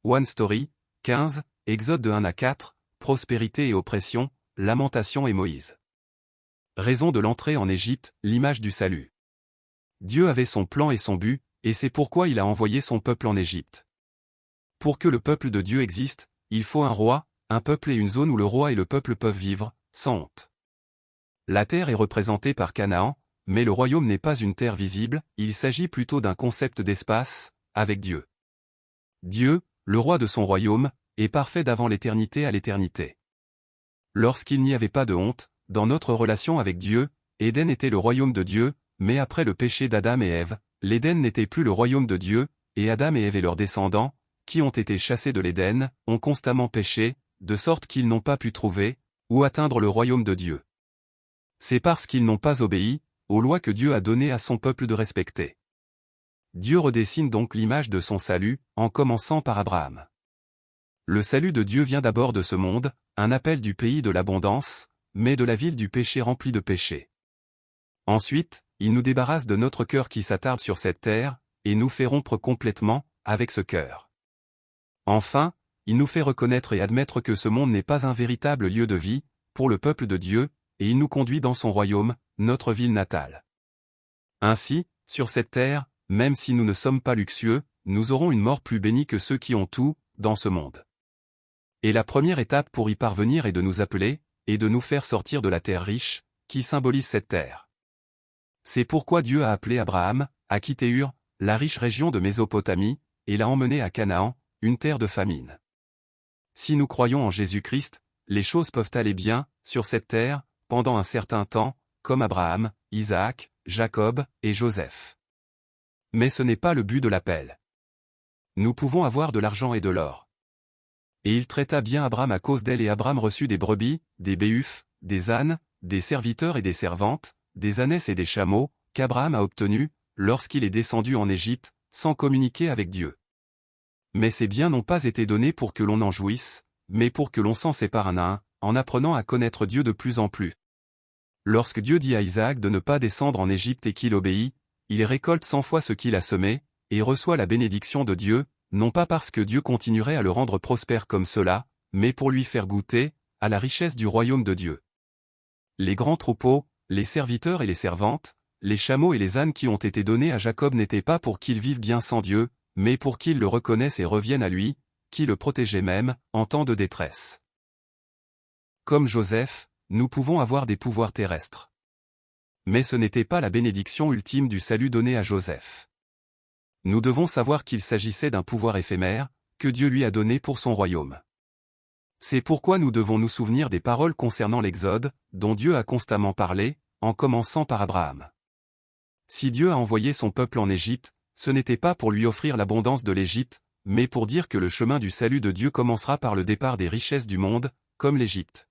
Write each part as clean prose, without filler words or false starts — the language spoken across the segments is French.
One Story, 15, Exode de 1 à 4, Prospérité et oppression, Lamentation et Moïse. Raison de l'entrée en Égypte, l'image du salut. Dieu avait son plan et son but, et c'est pourquoi il a envoyé son peuple en Égypte. Pour que le peuple de Dieu existe, il faut un roi, un peuple et une zone où le roi et le peuple peuvent vivre, sans honte. La terre est représentée par Canaan, mais le royaume n'est pas une terre visible, il s'agit plutôt d'un concept d'espace, avec Dieu. Dieu, le roi de son royaume, est parfait d'avant l'éternité à l'éternité. Lorsqu'il n'y avait pas de honte, dans notre relation avec Dieu, Éden était le royaume de Dieu, mais après le péché d'Adam et Ève, l'Éden n'était plus le royaume de Dieu, et Adam et Ève et leurs descendants, qui ont été chassés de l'Éden, ont constamment péché, de sorte qu'ils n'ont pas pu trouver, ou atteindre le royaume de Dieu. C'est parce qu'ils n'ont pas obéi, aux lois que Dieu a données à son peuple de respecter. Dieu redessine donc l'image de son salut, en commençant par Abraham. Le salut de Dieu vient d'abord de ce monde, un appel du pays de l'abondance, mais de la ville du péché remplie de péché. Ensuite, il nous débarrasse de notre cœur qui s'attarde sur cette terre, et nous fait rompre complètement, avec ce cœur. Enfin, il nous fait reconnaître et admettre que ce monde n'est pas un véritable lieu de vie, pour le peuple de Dieu, et il nous conduit dans son royaume, notre ville natale. Ainsi, sur cette terre, même si nous ne sommes pas luxueux, nous aurons une mort plus bénie que ceux qui ont tout, dans ce monde. Et la première étape pour y parvenir est de nous appeler, et de nous faire sortir de la terre riche, qui symbolise cette terre. C'est pourquoi Dieu a appelé Abraham, à quitter Ur, la riche région de Mésopotamie, et l'a emmené à Canaan, une terre de famine. Si nous croyons en Jésus-Christ, les choses peuvent aller bien, sur cette terre, pendant un certain temps, comme Abraham, Isaac, Jacob, et Joseph. Mais ce n'est pas le but de l'appel. Nous pouvons avoir de l'argent et de l'or. Et il traita bien Abraham à cause d'elle et Abraham reçut des brebis, des béufs, des ânes, des serviteurs et des servantes, des ânesses et des chameaux, qu'Abraham a obtenus, lorsqu'il est descendu en Égypte, sans communiquer avec Dieu. Mais ces biens n'ont pas été donnés pour que l'on en jouisse, mais pour que l'on s'en sépare un à un, en apprenant à connaître Dieu de plus en plus. Lorsque Dieu dit à Isaac de ne pas descendre en Égypte et qu'il obéit, il récolte 100 fois ce qu'il a semé, et reçoit la bénédiction de Dieu, non pas parce que Dieu continuerait à le rendre prospère comme cela, mais pour lui faire goûter, à la richesse du royaume de Dieu. Les grands troupeaux, les serviteurs et les servantes, les chameaux et les ânes qui ont été donnés à Jacob n'étaient pas pour qu'il vive bien sans Dieu, mais pour qu'il le reconnaisse et revienne à lui, qui le protégeait même, en temps de détresse. Comme Joseph, nous pouvons avoir des pouvoirs terrestres. Mais ce n'était pas la bénédiction ultime du salut donné à Joseph. Nous devons savoir qu'il s'agissait d'un pouvoir éphémère, que Dieu lui a donné pour son royaume. C'est pourquoi nous devons nous souvenir des paroles concernant l'Exode, dont Dieu a constamment parlé, en commençant par Abraham. Si Dieu a envoyé son peuple en Égypte, ce n'était pas pour lui offrir l'abondance de l'Égypte, mais pour dire que le chemin du salut de Dieu commencera par le départ des richesses du monde, comme l'Égypte.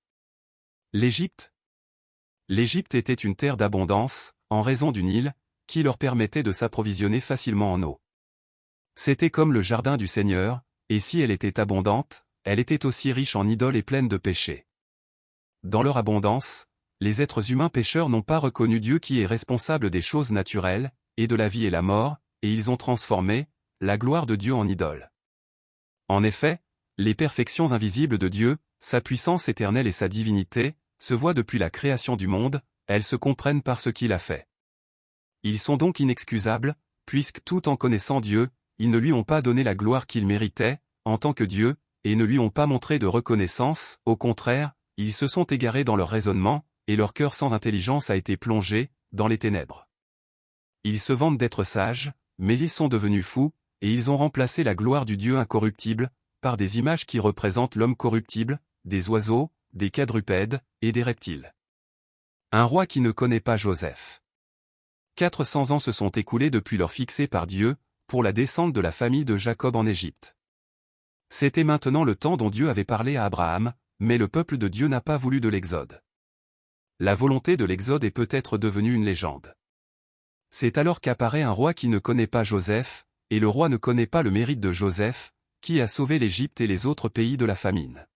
L'Égypte était une terre d'abondance, en raison du Nil, qui leur permettait de s'approvisionner facilement en eau. C'était comme le jardin du Seigneur, et si elle était abondante, elle était aussi riche en idoles et pleine de péchés. Dans leur abondance, les êtres humains pécheurs n'ont pas reconnu Dieu qui est responsable des choses naturelles, et de la vie et la mort, et ils ont transformé la gloire de Dieu en idole. En effet, les perfections invisibles de Dieu, sa puissance éternelle et sa divinité, se voient depuis la création du monde, elles se comprennent par ce qu'il a fait. Ils sont donc inexcusables, puisque tout en connaissant Dieu, ils ne lui ont pas donné la gloire qu'il méritait, en tant que Dieu, et ne lui ont pas montré de reconnaissance, au contraire, ils se sont égarés dans leur raisonnement, et leur cœur sans intelligence a été plongé dans les ténèbres. Ils se vantent d'être sages, mais ils sont devenus fous, et ils ont remplacé la gloire du Dieu incorruptible, par des images qui représentent l'homme corruptible, des oiseaux, des quadrupèdes, et des reptiles. Un roi qui ne connaît pas Joseph. 400 ans se sont écoulés depuis l'heure fixée par Dieu, pour la descente de la famille de Jacob en Égypte. C'était maintenant le temps dont Dieu avait parlé à Abraham, mais le peuple de Dieu n'a pas voulu de l'Exode. La volonté de l'Exode est peut-être devenue une légende. C'est alors qu'apparaît un roi qui ne connaît pas Joseph, et le roi ne connaît pas le mérite de Joseph, qui a sauvé l'Égypte et les autres pays de la famine.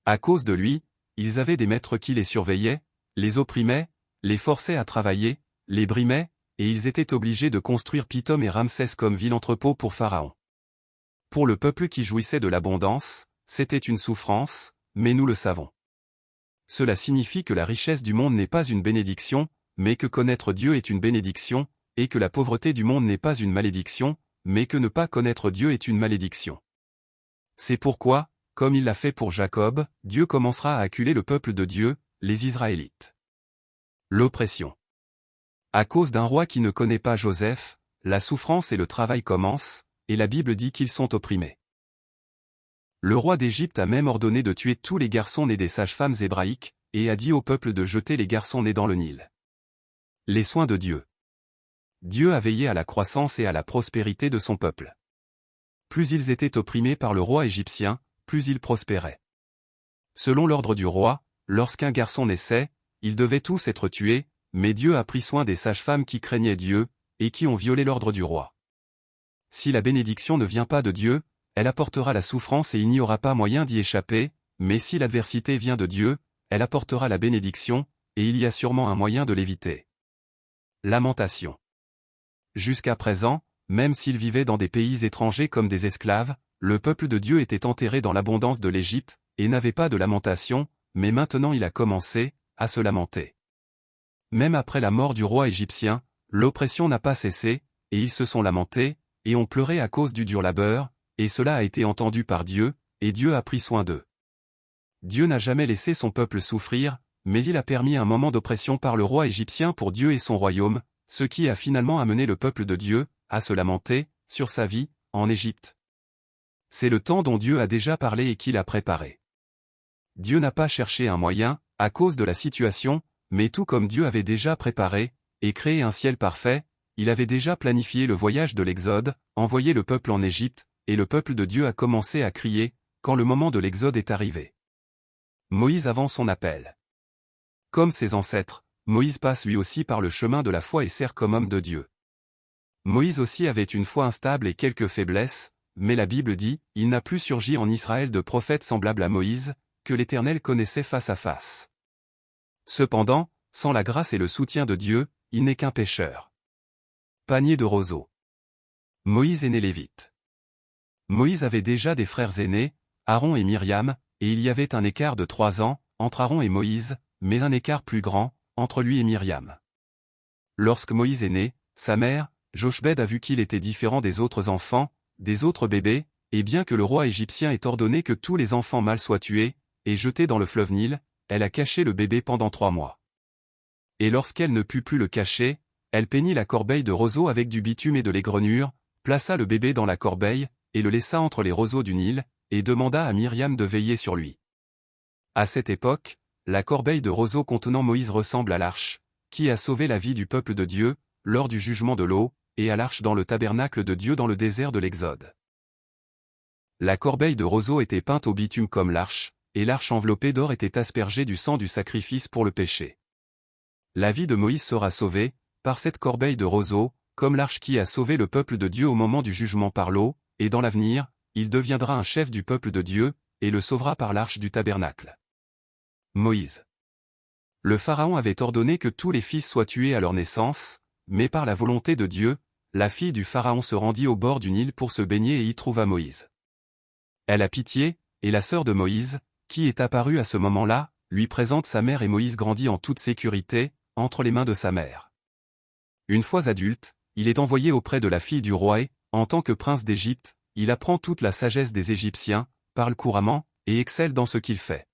À cause de lui, ils avaient des maîtres qui les surveillaient, les opprimaient, les forçaient à travailler, les brimaient, et ils étaient obligés de construire Pithom et Ramsès comme ville-entrepôt pour Pharaon. Pour le peuple qui jouissait de l'abondance, c'était une souffrance, mais nous le savons. Cela signifie que la richesse du monde n'est pas une bénédiction, mais que connaître Dieu est une bénédiction, et que la pauvreté du monde n'est pas une malédiction, mais que ne pas connaître Dieu est une malédiction. C'est pourquoi, comme il l'a fait pour Jacob, Dieu commencera à acculer le peuple de Dieu, les Israélites. L'oppression. À cause d'un roi qui ne connaît pas Joseph, la souffrance et le travail commencent, et la Bible dit qu'ils sont opprimés. Le roi d'Égypte a même ordonné de tuer tous les garçons nés des sages-femmes hébraïques, et a dit au peuple de jeter les garçons nés dans le Nil. Les soins de Dieu. Dieu a veillé à la croissance et à la prospérité de son peuple. Plus ils étaient opprimés par le roi égyptien, plus ils prospéraient. Selon l'ordre du roi, lorsqu'un garçon naissait, ils devaient tous être tués, mais Dieu a pris soin des sages-femmes qui craignaient Dieu, et qui ont violé l'ordre du roi. Si la bénédiction ne vient pas de Dieu, elle apportera la souffrance et il n'y aura pas moyen d'y échapper, mais si l'adversité vient de Dieu, elle apportera la bénédiction, et il y a sûrement un moyen de l'éviter. Lamentation. Jusqu'à présent, même s'ils vivaient dans des pays étrangers comme des esclaves, le peuple de Dieu était enterré dans l'abondance de l'Égypte, et n'avait pas de lamentation, mais maintenant il a commencé à se lamenter. Même après la mort du roi égyptien, l'oppression n'a pas cessé, et ils se sont lamentés, et ont pleuré à cause du dur labeur, et cela a été entendu par Dieu, et Dieu a pris soin d'eux. Dieu n'a jamais laissé son peuple souffrir, mais il a permis un moment d'oppression par le roi égyptien pour Dieu et son royaume, ce qui a finalement amené le peuple de Dieu à se lamenter sur sa vie en Égypte. C'est le temps dont Dieu a déjà parlé et qu'il a préparé. Dieu n'a pas cherché un moyen, à cause de la situation, mais tout comme Dieu avait déjà préparé et créé un ciel parfait, il avait déjà planifié le voyage de l'Exode, envoyé le peuple en Égypte, et le peuple de Dieu a commencé à crier, quand le moment de l'Exode est arrivé. Moïse avant son appel. Comme ses ancêtres, Moïse passe lui aussi par le chemin de la foi et sert comme homme de Dieu. Moïse aussi avait une foi instable et quelques faiblesses, mais la Bible dit, il n'a plus surgi en Israël de prophète semblable à Moïse, que l'Éternel connaissait face à face. Cependant, sans la grâce et le soutien de Dieu, il n'est qu'un pécheur. Panier de roseaux. Moïse est né lévite. Moïse avait déjà des frères aînés, Aaron et Myriam, et il y avait un écart de 3 ans, entre Aaron et Moïse, mais un écart plus grand, entre lui et Myriam. Lorsque Moïse est né, sa mère, Jochebed a vu qu'il était différent des autres enfants, des autres bébés, et bien que le roi égyptien ait ordonné que tous les enfants mâles soient tués, et jetés dans le fleuve Nil, elle a caché le bébé pendant 3 mois. Et lorsqu'elle ne put plus le cacher, elle peignit la corbeille de roseaux avec du bitume et de l'aigrenure, plaça le bébé dans la corbeille, et le laissa entre les roseaux du Nil, et demanda à Myriam de veiller sur lui. À cette époque, la corbeille de roseaux contenant Moïse ressemble à l'arche, qui a sauvé la vie du peuple de Dieu, lors du jugement de l'eau, et à l'arche dans le tabernacle de Dieu dans le désert de l'Exode. La corbeille de roseaux était peinte au bitume comme l'arche, et l'arche enveloppée d'or était aspergée du sang du sacrifice pour le péché. La vie de Moïse sera sauvée, par cette corbeille de roseaux, comme l'arche qui a sauvé le peuple de Dieu au moment du jugement par l'eau, et dans l'avenir, il deviendra un chef du peuple de Dieu, et le sauvera par l'arche du tabernacle. Moïse. Le Pharaon avait ordonné que tous les fils soient tués à leur naissance, mais par la volonté de Dieu, la fille du Pharaon se rendit au bord du Nil pour se baigner et y trouva Moïse. Elle a pitié, et la sœur de Moïse, qui est apparue à ce moment-là, lui présente sa mère et Moïse grandit en toute sécurité, entre les mains de sa mère. Une fois adulte, il est envoyé auprès de la fille du roi et, en tant que prince d'Égypte, il apprend toute la sagesse des Égyptiens, parle couramment, et excelle dans ce qu'il fait.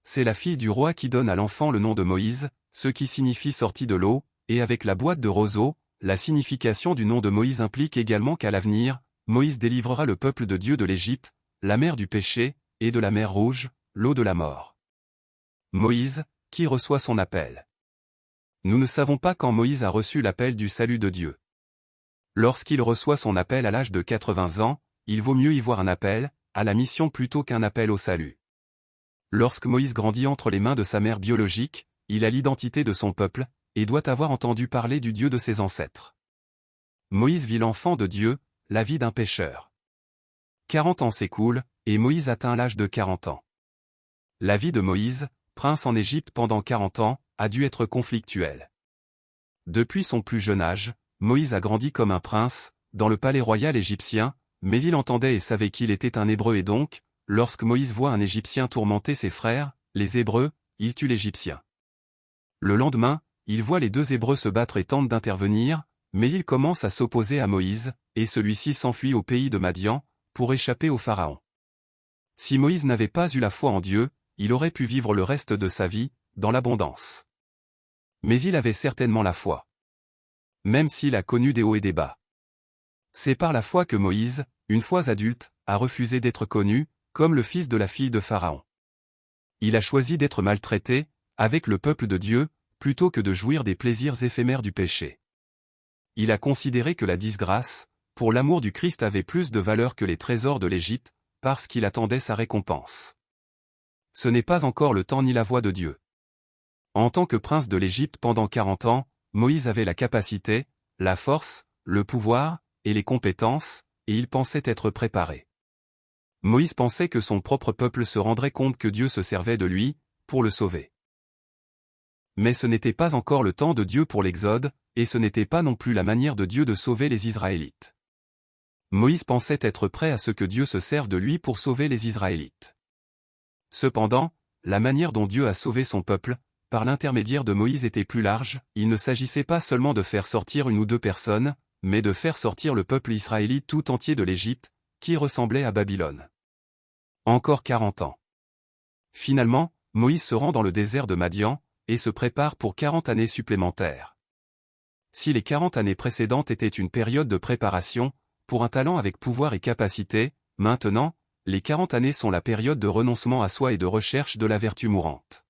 C'est la fille du roi qui donne à l'enfant le nom de Moïse, ce qui signifie sorti de l'eau, et avec la boîte de roseaux, la signification du nom de Moïse implique également qu'à l'avenir, Moïse délivrera le peuple de Dieu de l'Égypte, la mer du péché, et de la mer Rouge, l'eau de la mort. Moïse, qui reçoit son appel. Nous ne savons pas quand Moïse a reçu l'appel du salut de Dieu. Lorsqu'il reçoit son appel à l'âge de 80 ans, il vaut mieux y voir un appel, à la mission plutôt qu'un appel au salut. Lorsque Moïse grandit entre les mains de sa mère biologique, il a l'identité de son peuple, et doit avoir entendu parler du Dieu de ses ancêtres. Moïse vit l'enfant de Dieu, la vie d'un pécheur. 40 ans s'écoulent, et Moïse atteint l'âge de 40 ans. La vie de Moïse, prince en Égypte pendant 40 ans, a dû être conflictuelle. Depuis son plus jeune âge, Moïse a grandi comme un prince, dans le palais royal égyptien, mais il entendait et savait qu'il était un Hébreu et donc, lorsque Moïse voit un Égyptien tourmenter ses frères, les Hébreux, il tue l'Égyptien. Le lendemain, il voit les deux Hébreux se battre et tente d'intervenir, mais il commence à s'opposer à Moïse, et celui-ci s'enfuit au pays de Madian, pour échapper au Pharaon. Si Moïse n'avait pas eu la foi en Dieu, il aurait pu vivre le reste de sa vie, dans l'abondance. Mais il avait certainement la foi. Même s'il a connu des hauts et des bas. C'est par la foi que Moïse, une fois adulte, a refusé d'être connu, comme le fils de la fille de Pharaon. Il a choisi d'être maltraité, avec le peuple de Dieu, plutôt que de jouir des plaisirs éphémères du péché. Il a considéré que la disgrâce, pour l'amour du Christ avait plus de valeur que les trésors de l'Égypte, parce qu'il attendait sa récompense. Ce n'est pas encore le temps ni la voie de Dieu. En tant que prince de l'Égypte pendant 40 ans, Moïse avait la capacité, la force, le pouvoir, et les compétences, et il pensait être préparé. Moïse pensait que son propre peuple se rendrait compte que Dieu se servait de lui, pour le sauver. Mais ce n'était pas encore le temps de Dieu pour l'Exode, et ce n'était pas non plus la manière de Dieu de sauver les Israélites. Moïse pensait être prêt à ce que Dieu se serve de lui pour sauver les Israélites. Cependant, la manière dont Dieu a sauvé son peuple, par l'intermédiaire de Moïse était plus large, il ne s'agissait pas seulement de faire sortir une ou deux personnes, mais de faire sortir le peuple israélite tout entier de l'Égypte, qui ressemblait à Babylone. Encore 40 ans. Finalement, Moïse se rend dans le désert de Madian, et se prépare pour 40 années supplémentaires. Si les 40 années précédentes étaient une période de préparation, pour un talent avec pouvoir et capacité, maintenant, les 40 années sont la période de renoncement à soi et de recherche de la vertu mourante.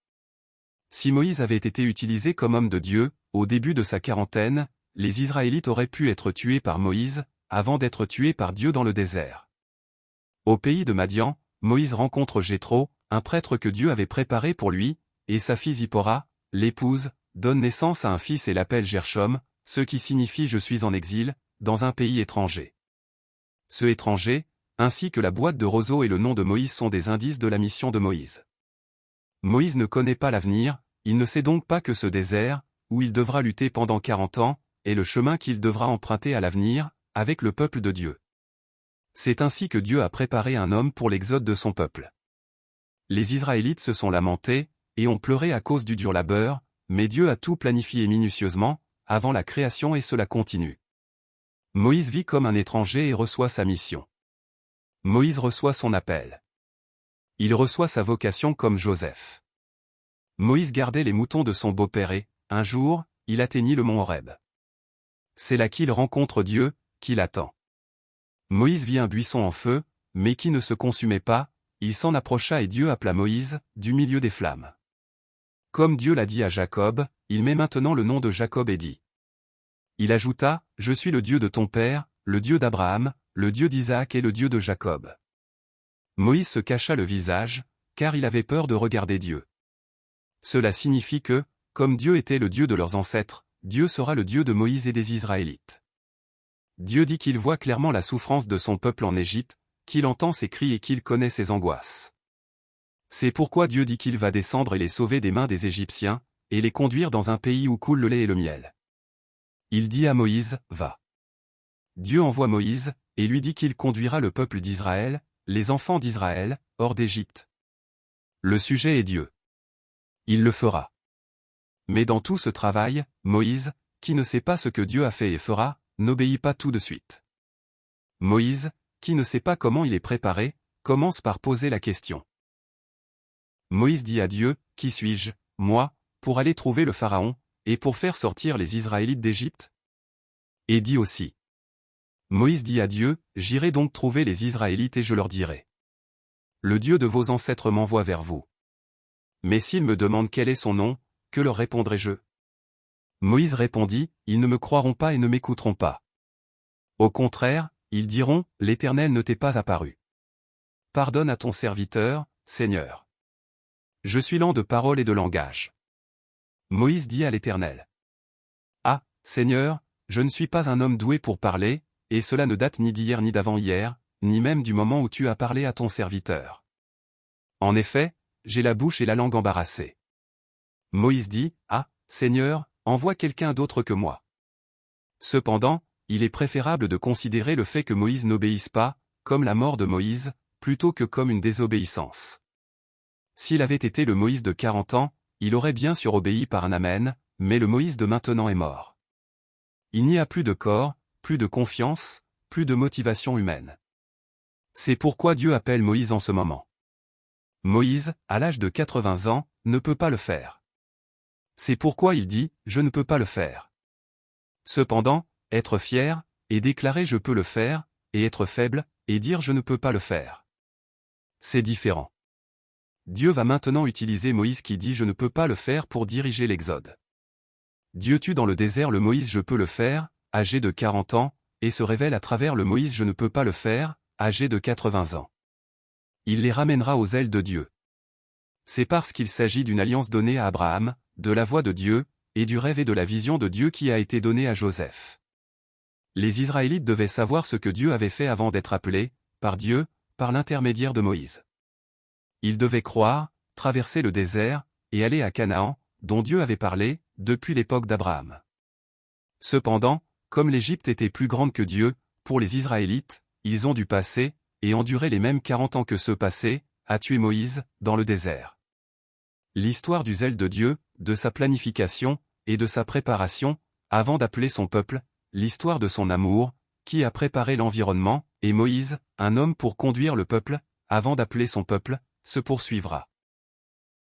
Si Moïse avait été utilisé comme homme de Dieu, au début de sa quarantaine, les Israélites auraient pu être tués par Moïse, avant d'être tués par Dieu dans le désert. Au pays de Madian, Moïse rencontre Jéthro, un prêtre que Dieu avait préparé pour lui, et sa fille Zipporah, l'épouse, donne naissance à un fils et l'appelle Gershom, ce qui signifie « je suis en exil », dans un pays étranger. Ce étranger, ainsi que la boîte de roseaux et le nom de Moïse sont des indices de la mission de Moïse. Moïse ne connaît pas l'avenir, il ne sait donc pas que ce désert, où il devra lutter pendant 40 ans, est le chemin qu'il devra emprunter à l'avenir, avec le peuple de Dieu. C'est ainsi que Dieu a préparé un homme pour l'exode de son peuple. Les Israélites se sont lamentés, et ont pleuré à cause du dur labeur, mais Dieu a tout planifié minutieusement, avant la création et cela continue. Moïse vit comme un étranger et reçoit sa mission. Moïse reçoit son appel. Il reçoit sa vocation comme Joseph. Moïse gardait les moutons de son beau-père et, un jour, il atteignit le mont Horeb. C'est là qu'il rencontre Dieu, qui l'attend. Moïse vit un buisson en feu, mais qui ne se consumait pas, il s'en approcha et Dieu appela Moïse, du milieu des flammes. Comme Dieu l'a dit à Jacob, il met maintenant le nom de Jacob et dit. Il ajouta, « Je suis le Dieu de ton père, le Dieu d'Abraham, le Dieu d'Isaac et le Dieu de Jacob. » Moïse se cacha le visage, car il avait peur de regarder Dieu. Cela signifie que, comme Dieu était le Dieu de leurs ancêtres, Dieu sera le Dieu de Moïse et des Israélites. Dieu dit qu'il voit clairement la souffrance de son peuple en Égypte, qu'il entend ses cris et qu'il connaît ses angoisses. C'est pourquoi Dieu dit qu'il va descendre et les sauver des mains des Égyptiens, et les conduire dans un pays où coule le lait et le miel. Il dit à Moïse, « Va. » Dieu envoie Moïse, et lui dit qu'il conduira le peuple d'Israël, les enfants d'Israël, hors d'Égypte. Le sujet est Dieu. Il le fera. Mais dans tout ce travail, Moïse, qui ne sait pas ce que Dieu a fait et fera, n'obéit pas tout de suite. Moïse, qui ne sait pas comment il est préparé, commence par poser la question. Moïse dit à Dieu, « Qui suis-je, moi, pour aller trouver le Pharaon, et pour faire sortir les Israélites d'Égypte ?» Et dit aussi. Moïse dit à Dieu, « J'irai donc trouver les Israélites et je leur dirai. Le Dieu de vos ancêtres m'envoie vers vous. Mais s'ils me demandent quel est son nom, que leur répondrai-je » Moïse répondit, « Ils ne me croiront pas et ne m'écouteront pas. Au contraire, ils diront, « L'Éternel ne t'est pas apparu. Pardonne à ton serviteur, Seigneur. Je suis lent de parole et de langage. » Moïse dit à l'Éternel. « Ah, Seigneur, je ne suis pas un homme doué pour parler, et cela ne date ni d'hier ni d'avant-hier, ni même du moment où tu as parlé à ton serviteur. En effet, j'ai la bouche et la langue embarrassées. » Moïse dit, « Ah, Seigneur, envoie quelqu'un d'autre que moi. » Cependant, il est préférable de considérer le fait que Moïse n'obéisse pas, comme la mort de Moïse, plutôt que comme une désobéissance. S'il avait été le Moïse de 40 ans, il aurait bien sûr obéi par un amen, mais le Moïse de maintenant est mort. Il n'y a plus de corps, plus de confiance, plus de motivation humaine. C'est pourquoi Dieu appelle Moïse en ce moment. Moïse, à l'âge de 80 ans, ne peut pas le faire. C'est pourquoi il dit « Je ne peux pas le faire ». Cependant, être fier, et déclarer « Je peux le faire », et être faible, et dire « Je ne peux pas le faire ». C'est différent. Dieu va maintenant utiliser Moïse qui dit « Je ne peux pas le faire » pour diriger l'Exode. Dieu tue dans le désert le Moïse « Je peux le faire », âgé de 40 ans, et se révèle à travers le Moïse « Je ne peux pas le faire », âgé de 80 ans. Il les ramènera aux ailes de Dieu. C'est parce qu'il s'agit d'une alliance donnée à Abraham, de la voix de Dieu, et du rêve et de la vision de Dieu qui a été donnée à Joseph. Les Israélites devaient savoir ce que Dieu avait fait avant d'être appelés, par Dieu, par l'intermédiaire de Moïse. Ils devaient croire, traverser le désert, et aller à Canaan, dont Dieu avait parlé, depuis l'époque d'Abraham. Cependant, comme l'Égypte était plus grande que Dieu, pour les Israélites, ils ont dû passer, et endurer les mêmes 40 ans que ceux passés, à tuer Moïse, dans le désert. L'histoire du zèle de Dieu, de sa planification, et de sa préparation, avant d'appeler son peuple, l'histoire de son amour, qui a préparé l'environnement, et Moïse, un homme pour conduire le peuple, avant d'appeler son peuple, se poursuivra.